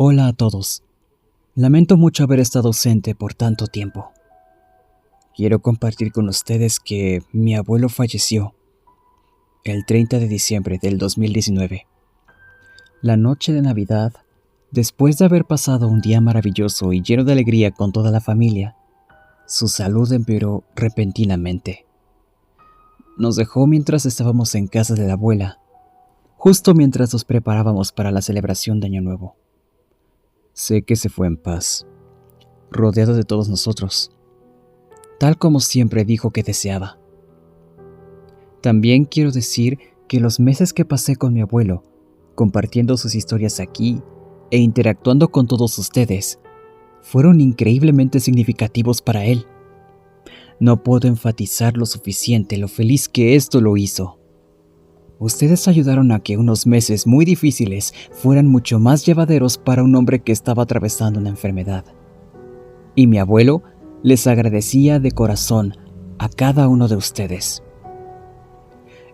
Hola a todos. Lamento mucho haber estado ausente por tanto tiempo. Quiero compartir con ustedes que mi abuelo falleció el 30 de diciembre del 2019. La noche de Navidad, después de haber pasado un día maravilloso y lleno de alegría con toda la familia, su salud empeoró repentinamente. Nos dejó mientras estábamos en casa de la abuela, justo mientras nos preparábamos para la celebración de Año Nuevo. Sé que se fue en paz, rodeado de todos nosotros, tal como siempre dijo que deseaba. También quiero decir que los meses que pasé con mi abuelo, compartiendo sus historias aquí e interactuando con todos ustedes, fueron increíblemente significativos para él. No puedo enfatizar lo suficiente lo feliz que esto lo hizo. Ustedes ayudaron a que unos meses muy difíciles fueran mucho más llevaderos para un hombre que estaba atravesando una enfermedad. Y mi abuelo les agradecía de corazón a cada uno de ustedes.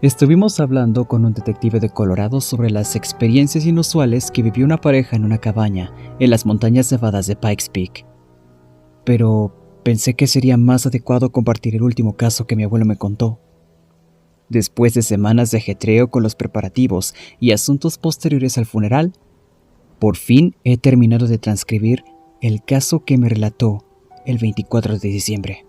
Estuvimos hablando con un detective de Colorado sobre las experiencias inusuales que vivió una pareja en una cabaña en las montañas nevadas de Pikes Peak. Pero pensé que sería más adecuado compartir el último caso que mi abuelo me contó. Después de semanas de ajetreo con los preparativos y asuntos posteriores al funeral, por fin he terminado de transcribir el caso que me relató el 24 de diciembre.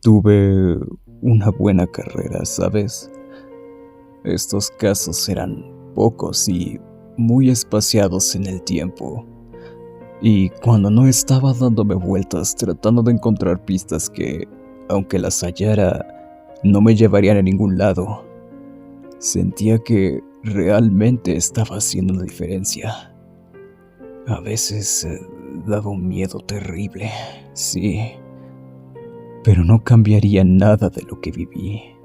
Tuve una buena carrera, ¿sabes? Estos casos eran pocos y muy espaciados en el tiempo. Y cuando no estaba dándome vueltas tratando de encontrar pistas que, aunque las hallara, no me llevarían a ningún lado, sentía que realmente estaba haciendo una diferencia. A veces daba un miedo terrible, sí, pero no cambiaría nada de lo que viví.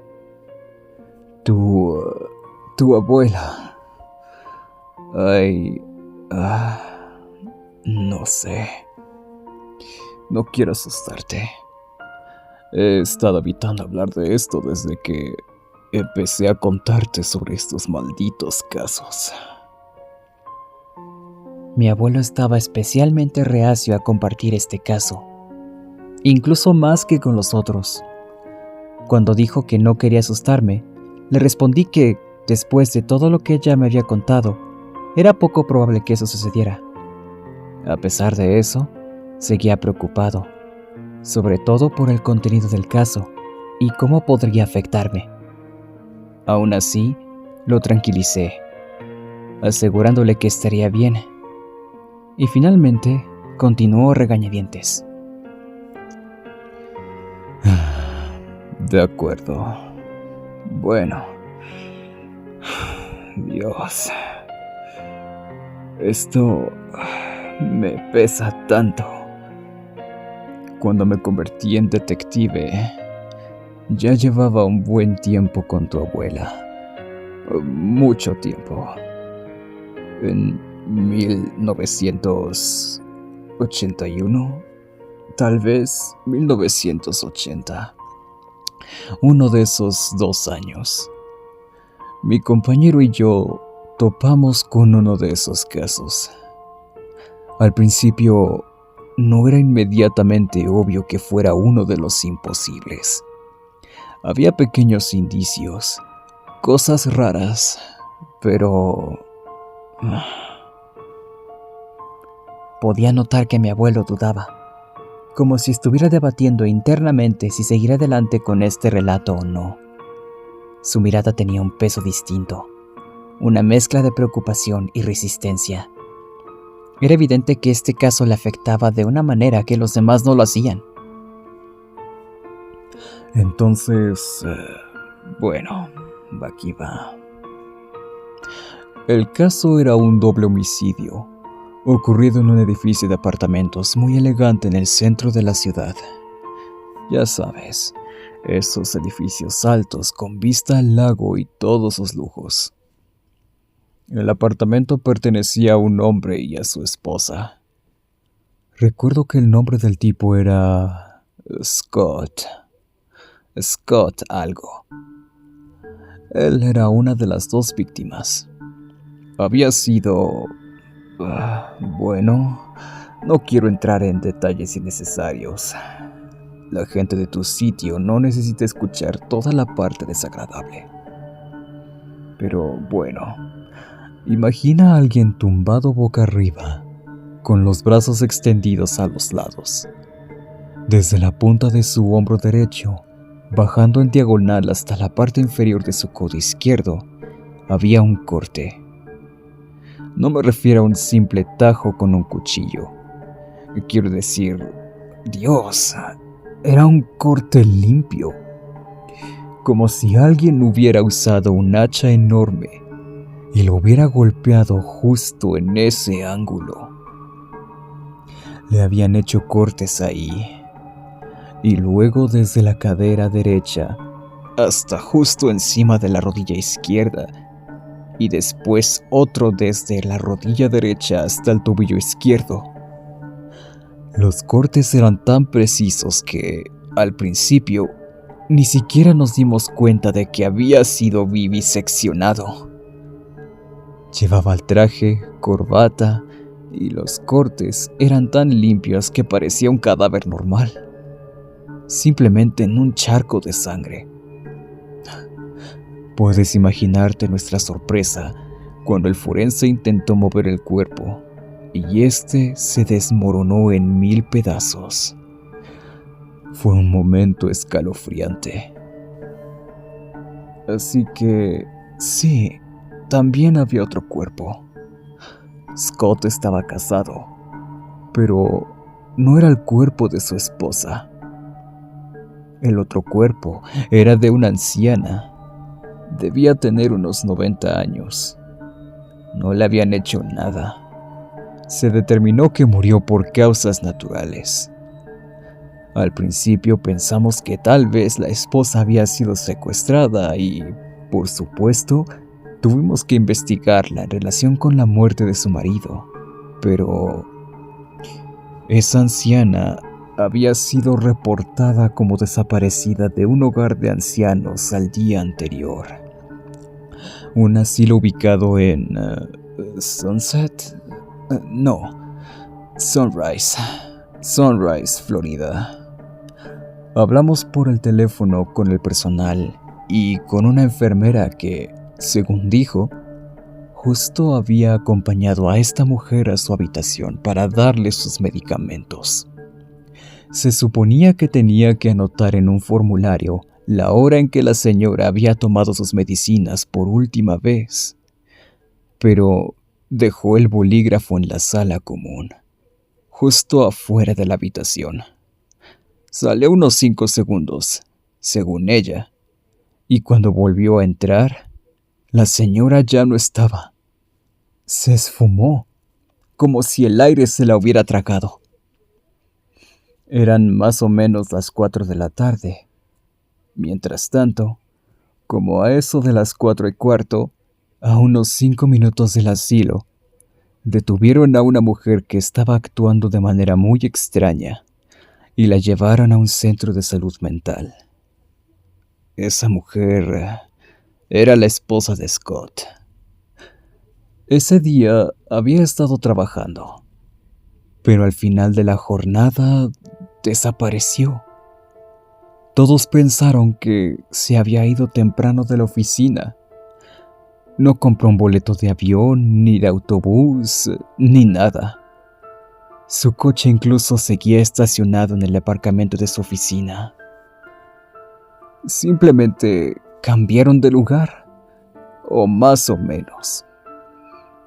Tu abuela. Ay, no sé. No quiero asustarte. He estado evitando hablar de esto desde que empecé a contarte sobre estos malditos casos. Mi abuelo estaba especialmente reacio a compartir este caso, incluso más que con los otros. Cuando dijo que no quería asustarme, le respondí que, después de todo lo que ella me había contado, era poco probable que eso sucediera. A pesar de eso, seguía preocupado, sobre todo por el contenido del caso y cómo podría afectarme. Aún así, lo tranquilicé, asegurándole que estaría bien, y finalmente continuó a regañadientes. De acuerdo. Bueno. Dios. Esto me pesa tanto. Cuando me convertí en detective, ya llevaba un buen tiempo con tu abuela. Mucho tiempo. En 1981, tal vez 1980. Uno de esos 2 años. Mi compañero y yo topamos con uno de esos casos. Al principio, no era inmediatamente obvio que fuera uno de los imposibles. Había pequeños indicios, cosas raras, pero podía notar que mi abuelo dudaba, como si estuviera debatiendo internamente si seguir adelante con este relato o no. Su mirada tenía un peso distinto, una mezcla de preocupación y resistencia. Era evidente que este caso le afectaba de una manera que los demás no lo hacían. Entonces, bueno, aquí va. El caso era un doble homicidio, ocurrido en un edificio de apartamentos muy elegante en el centro de la ciudad. Ya sabes, esos edificios altos con vista al lago y todos sus lujos. El apartamento pertenecía a un hombre y a su esposa. Recuerdo que el nombre del tipo era Scott. Scott algo. Él era una de las dos víctimas. Había sido... bueno, no quiero entrar en detalles innecesarios. La gente de tu sitio no necesita escuchar toda la parte desagradable. Pero bueno, imagina a alguien tumbado boca arriba, con los brazos extendidos a los lados. Desde la punta de su hombro derecho, bajando en diagonal hasta la parte inferior de su codo izquierdo, había un corte. No me refiero a un simple tajo con un cuchillo. Quiero decir, Dios, era un corte limpio. Como si alguien hubiera usado un hacha enorme y lo hubiera golpeado justo en ese ángulo. Le habían hecho cortes ahí. Y luego desde la cadera derecha hasta justo encima de la rodilla izquierda, y después otro desde la rodilla derecha hasta el tobillo izquierdo. Los cortes eran tan precisos que, al principio, ni siquiera nos dimos cuenta de que había sido viviseccionado. Llevaba el traje, corbata, y los cortes eran tan limpios que parecía un cadáver normal. Simplemente en un charco de sangre. Puedes imaginarte nuestra sorpresa cuando el forense intentó mover el cuerpo y este se desmoronó en 1000 pedazos. Fue un momento escalofriante. Así que, sí, también había otro cuerpo. Scott estaba casado, pero no era el cuerpo de su esposa. El otro cuerpo era de una anciana. Debía tener unos 90 años. No le habían hecho nada. Se determinó que murió por causas naturales. Al principio pensamos que tal vez la esposa había sido secuestrada y, por supuesto, tuvimos que investigarla en relación con la muerte de su marido. Pero esa anciana había sido reportada como desaparecida de un hogar de ancianos al día anterior. Un asilo ubicado en Sunset, Sunrise, Florida. Hablamos por el teléfono con el personal y con una enfermera que, según dijo, justo había acompañado a esta mujer a su habitación para darle sus medicamentos. Se suponía que tenía que anotar en un formulario la hora en que la señora había tomado sus medicinas por última vez, pero dejó el bolígrafo en la sala común, justo afuera de la habitación. Salió unos 5 segundos, según ella, y cuando volvió a entrar, la señora ya no estaba. Se esfumó, como si el aire se la hubiera tragado. Eran más o menos las 4 de la tarde. Mientras tanto, como a eso de las 4:15, a unos 5 minutos del asilo, detuvieron a una mujer que estaba actuando de manera muy extraña y la llevaron a un centro de salud mental. Esa mujer era la esposa de Scott. Ese día había estado trabajando, pero al final de la jornada desapareció. Todos pensaron que se había ido temprano de la oficina. No compró un boleto de avión, ni de autobús, ni nada. Su coche incluso seguía estacionado en el aparcamiento de su oficina. Simplemente cambiaron de lugar, o más o menos,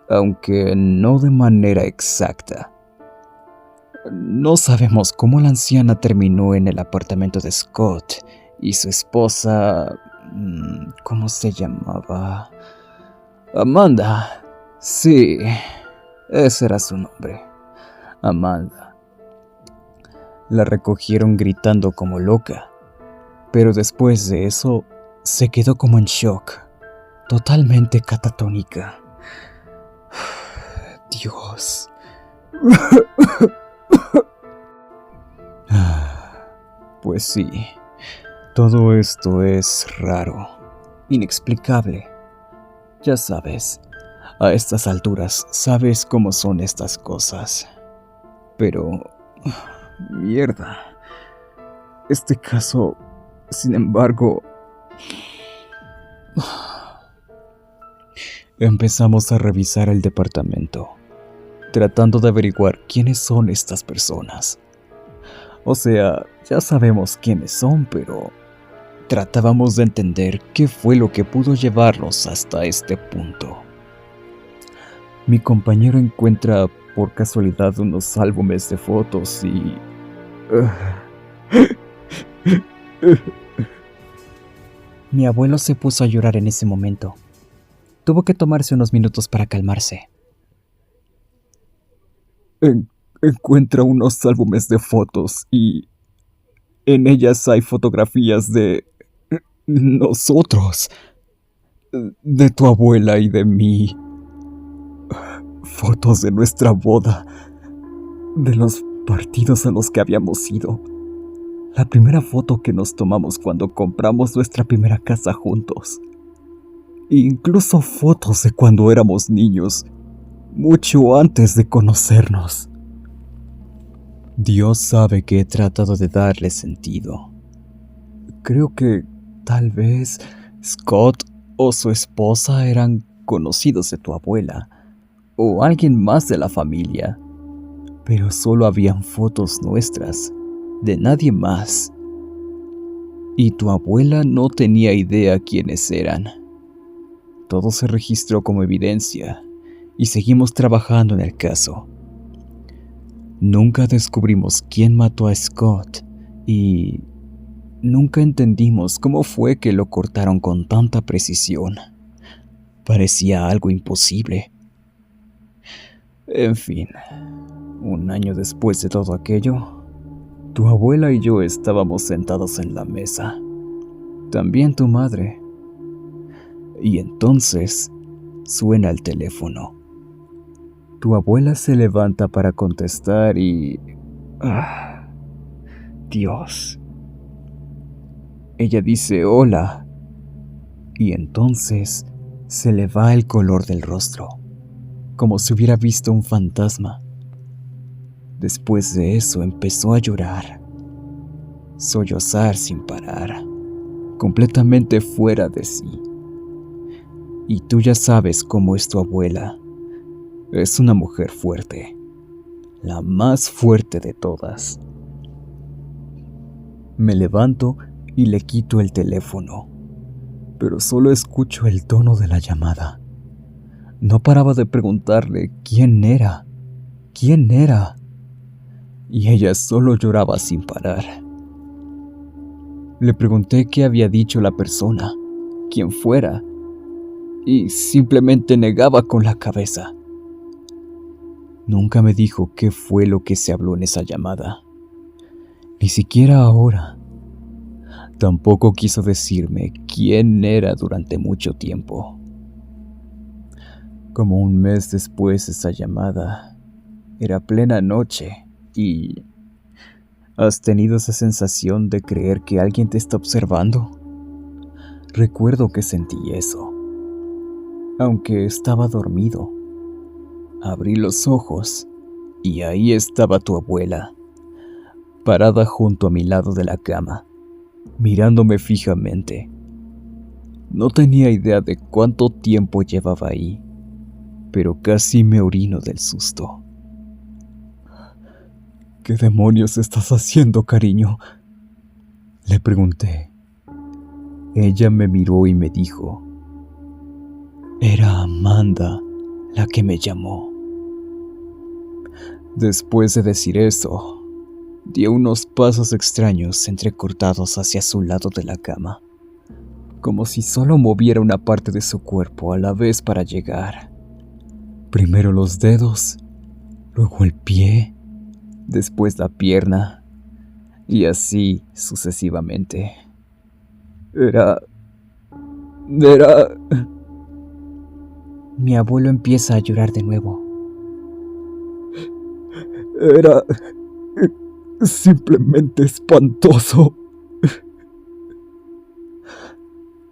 aunque no de manera exacta. No sabemos cómo la anciana terminó en el apartamento de Scott y su esposa... ¿cómo se llamaba? Amanda. Sí, ese era su nombre. Amanda. La recogieron gritando como loca, pero después de eso se quedó como en shock, totalmente catatónica. Dios. Pues sí, Todo esto es raro, inexplicable. Ya sabes, a estas alturas sabes cómo son estas cosas. Pero... mierda. Este caso, sin embargo... Empezamos a revisar el departamento, tratando de averiguar quiénes son estas personas. O sea, ya sabemos quiénes son, pero tratábamos de entender qué fue lo que pudo llevarlos hasta este punto. Mi compañero encuentra por casualidad unos álbumes de fotos y... Mi abuelo se puso a llorar en ese momento. Tuvo que tomarse unos minutos para calmarse. Encuentra unos álbumes de fotos y en ellas hay fotografías de nosotros, de tu abuela y de mí. Fotos de nuestra boda, de los partidos a los que habíamos ido. La primera foto que nos tomamos cuando compramos nuestra primera casa juntos. Incluso fotos de cuando éramos niños, mucho antes de conocernos. Dios sabe que he tratado de darle sentido. Creo que tal vez Scott o su esposa eran conocidos de tu abuela, o alguien más de la familia, pero solo habían fotos nuestras, de nadie más. Y tu abuela no tenía idea quiénes eran. Todo se registró como evidencia y seguimos trabajando en el caso. Nunca descubrimos quién mató a Scott y nunca entendimos cómo fue que lo cortaron con tanta precisión. Parecía algo imposible. En fin, un año después de todo aquello, tu abuela y yo estábamos sentados en la mesa. También tu madre. Y entonces suena el teléfono. Tu abuela se levanta para contestar y... Dios. Ella dice hola. Y entonces se le va el color del rostro, como si hubiera visto un fantasma. Después de eso empezó a llorar, sollozar sin parar, completamente fuera de sí. Y tú ya sabes cómo es tu abuela. Es una mujer fuerte, la más fuerte de todas. Me levanto y le quito el teléfono, pero solo escucho el tono de la llamada. No paraba de preguntarle quién era, y ella solo lloraba sin parar. Le pregunté qué había dicho la persona, quién fuera, y simplemente negaba con la cabeza. Nunca me dijo qué fue lo que se habló en esa llamada, ni siquiera ahora. Tampoco quiso decirme quién era durante mucho tiempo. Como un mes después de esa llamada, era plena noche y... ¿Has tenido esa sensación de creer que alguien te está observando? Recuerdo que sentí eso, aunque estaba dormido. Abrí los ojos y ahí estaba tu abuela, parada junto a mi lado de la cama, mirándome fijamente. No tenía idea de cuánto tiempo llevaba ahí, pero casi me orino del susto. ¿Qué demonios estás haciendo, cariño?, le pregunté. Ella me miró y me dijo: era Amanda la que me llamó. Después de decir eso, dio unos pasos extraños entrecortados hacia su lado de la cama, como si solo moviera una parte de su cuerpo a la vez para llegar. Primero los dedos, luego el pie, después la pierna, y así sucesivamente. Era... Mi abuelo empieza a llorar de nuevo. Era simplemente espantoso.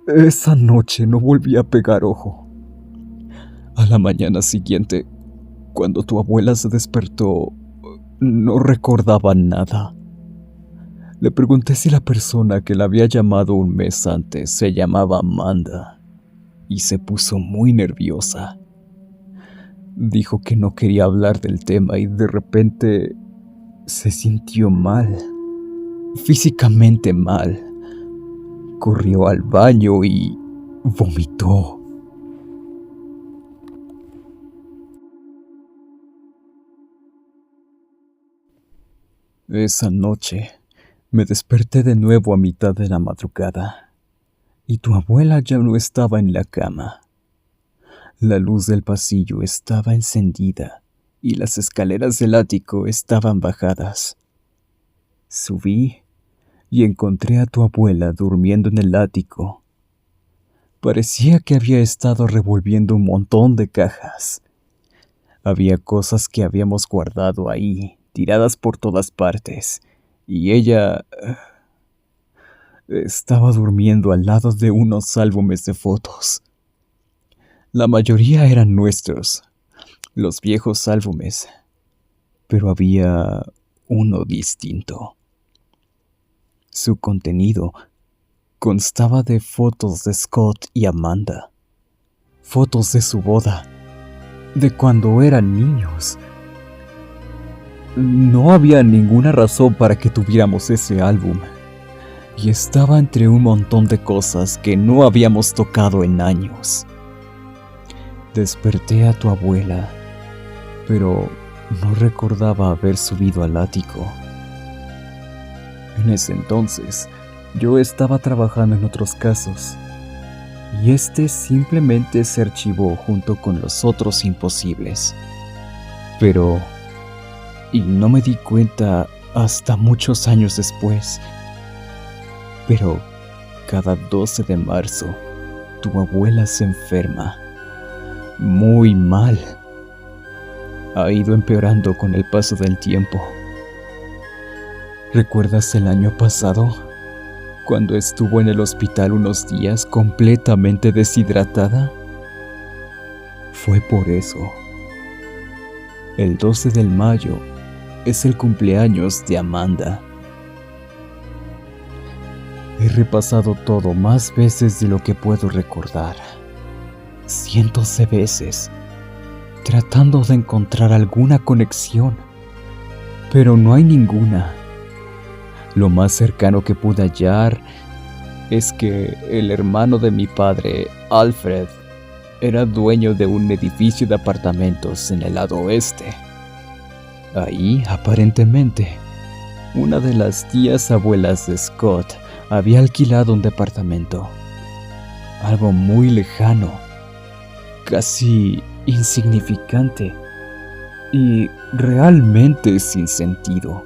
Esa noche no volví a pegar ojo. A la mañana siguiente, cuando tu abuela se despertó, no recordaba nada. Le pregunté si la persona que la había llamado un mes antes se llamaba Amanda y se puso muy nerviosa. Dijo que no quería hablar del tema y de repente se sintió mal, físicamente mal. Corrió al baño y vomitó. Esa noche me desperté de nuevo a mitad de la madrugada y tu abuela ya no estaba en la cama. La luz del pasillo estaba encendida y las escaleras del ático estaban bajadas. Subí y encontré a tu abuela durmiendo en el ático. Parecía que había estado revolviendo un montón de cajas. Había cosas que habíamos guardado ahí, tiradas por todas partes, y ella estaba durmiendo al lado de unos álbumes de fotos. La mayoría eran nuestros, los viejos álbumes, pero había uno distinto. Su contenido constaba de fotos de Scott y Amanda, fotos de su boda, de cuando eran niños. No había ninguna razón para que tuviéramos ese álbum, y estaba entre un montón de cosas que no habíamos tocado en años. Desperté a tu abuela, pero no recordaba haber subido al ático. En ese entonces, yo estaba trabajando en otros casos, y este simplemente se archivó junto con los otros imposibles. Y no me di cuenta hasta muchos años después. Pero cada 12 de marzo, tu abuela se enferma. Muy mal. Ha ido empeorando con el paso del tiempo. ¿Recuerdas el año pasado? Cuando estuvo en el hospital unos días completamente deshidratada. Fue por eso. El 12 de mayo es el cumpleaños de Amanda. He repasado todo más veces de lo que puedo recordar. Cientos de veces, tratando de encontrar alguna conexión, pero no hay ninguna. Lo más cercano que pude hallar es que el hermano de mi padre, Alfred, era dueño de un edificio de apartamentos en el lado oeste. Ahí, aparentemente, una de las tías abuelas de Scott había alquilado un departamento. Algo muy lejano, casi insignificante y realmente sin sentido.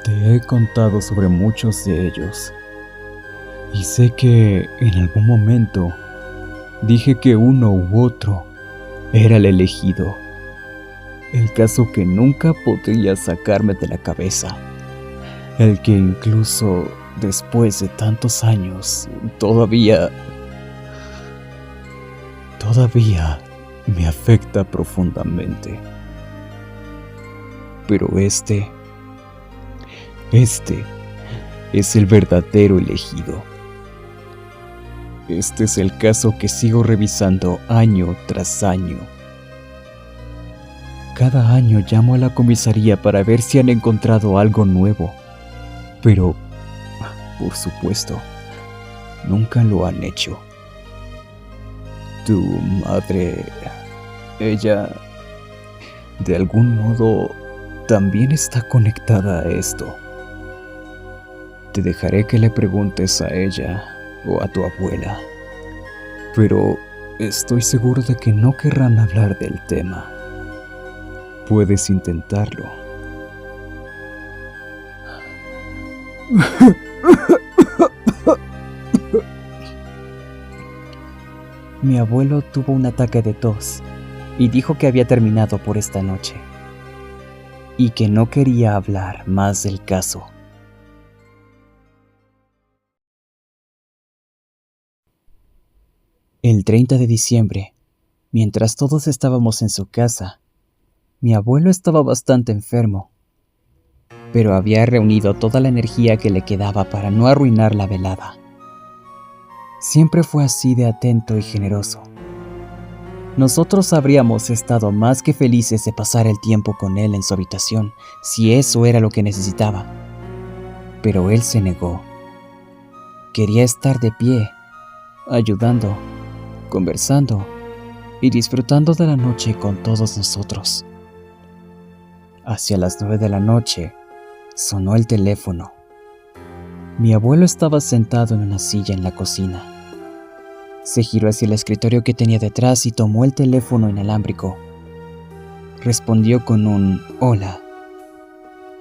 Te he contado sobre muchos de ellos y sé que en algún momento dije que uno u otro era el elegido. El caso que nunca podría sacarme de la cabeza. El que incluso después de tantos años todavía me afecta profundamente. Pero este es el verdadero elegido. Este es el caso que sigo revisando año tras año. Cada año llamo a la comisaría para ver si han encontrado algo nuevo. Pero, por supuesto, nunca lo han hecho. Tu madre, ella, de algún modo, también está conectada a esto. Te dejaré que le preguntes a ella o a tu abuela, pero estoy seguro de que no querrán hablar del tema. Puedes intentarlo. Mi abuelo tuvo un ataque de tos y dijo que había terminado por esta noche y que no quería hablar más del caso. El 30 de diciembre, mientras todos estábamos en su casa, mi abuelo estaba bastante enfermo, pero había reunido toda la energía que le quedaba para no arruinar la velada. Siempre fue así de atento y generoso. Nosotros habríamos estado más que felices de pasar el tiempo con él en su habitación, si eso era lo que necesitaba. Pero él se negó. Quería estar de pie, ayudando, conversando y disfrutando de la noche con todos nosotros. Hacia las 9 de la noche, sonó el teléfono. Mi abuelo estaba sentado en una silla en la cocina. Se giró hacia el escritorio que tenía detrás y tomó el teléfono inalámbrico. Respondió con un hola,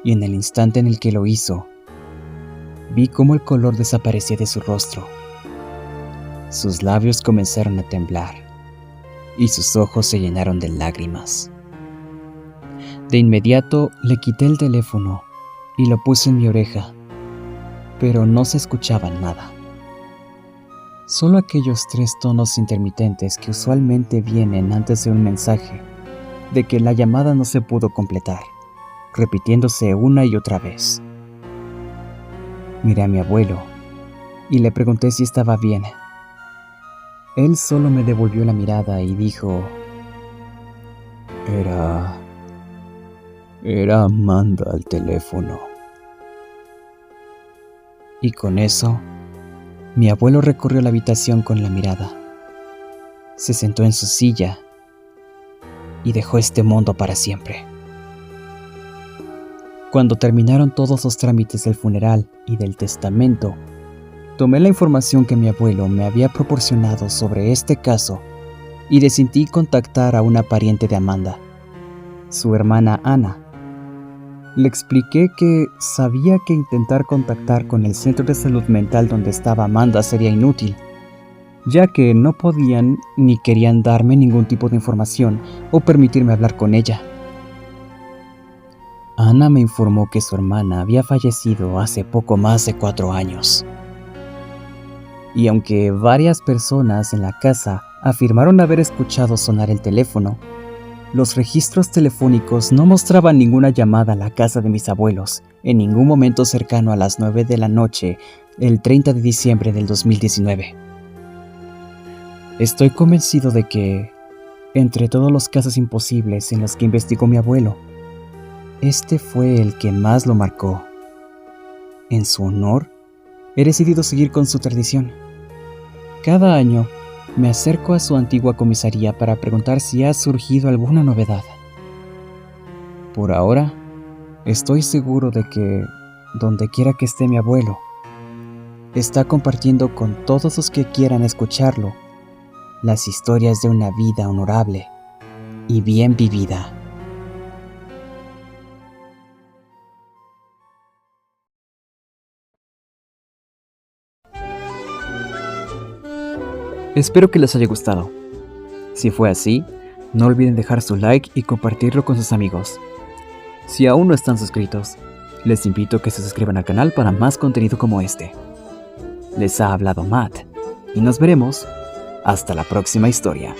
y en el instante en el que lo hizo, vi cómo el color desaparecía de su rostro. Sus labios comenzaron a temblar, y sus ojos se llenaron de lágrimas. De inmediato le quité el teléfono y lo puse en mi oreja, pero no se escuchaba nada. Solo aquellos 3 tonos intermitentes que usualmente vienen antes de un mensaje de que la llamada no se pudo completar, repitiéndose una y otra vez. Miré a mi abuelo y le pregunté si estaba bien. Él solo me devolvió la mirada y dijo: Era Amanda al teléfono. Y con eso, mi abuelo recorrió la habitación con la mirada. Se sentó en su silla y dejó este mundo para siempre. Cuando terminaron todos los trámites del funeral y del testamento, tomé la información que mi abuelo me había proporcionado sobre este caso y decidí contactar a una pariente de Amanda, su hermana Ana. Le expliqué que sabía que intentar contactar con el centro de salud mental donde estaba Amanda sería inútil, ya que no podían ni querían darme ningún tipo de información o permitirme hablar con ella. Ana me informó que su hermana había fallecido hace poco más de 4 años. Y aunque varias personas en la casa afirmaron haber escuchado sonar el teléfono, los registros telefónicos no mostraban ninguna llamada a la casa de mis abuelos en ningún momento cercano a las 9 de la noche el 30 de diciembre del 2019. Estoy convencido de que, entre todos los casos imposibles en los que investigó mi abuelo, este fue el que más lo marcó. En su honor, he decidido seguir con su tradición. Cada año, me acerco a su antigua comisaría para preguntar si ha surgido alguna novedad. Por ahora, estoy seguro de que, donde quiera que esté mi abuelo, está compartiendo con todos los que quieran escucharlo las historias de una vida honorable y bien vivida. Espero que les haya gustado. Si fue así, no olviden dejar su like y compartirlo con sus amigos. Si aún no están suscritos, les invito a que se suscriban al canal para más contenido como este. Les ha hablado Matt, y nos veremos hasta la próxima historia.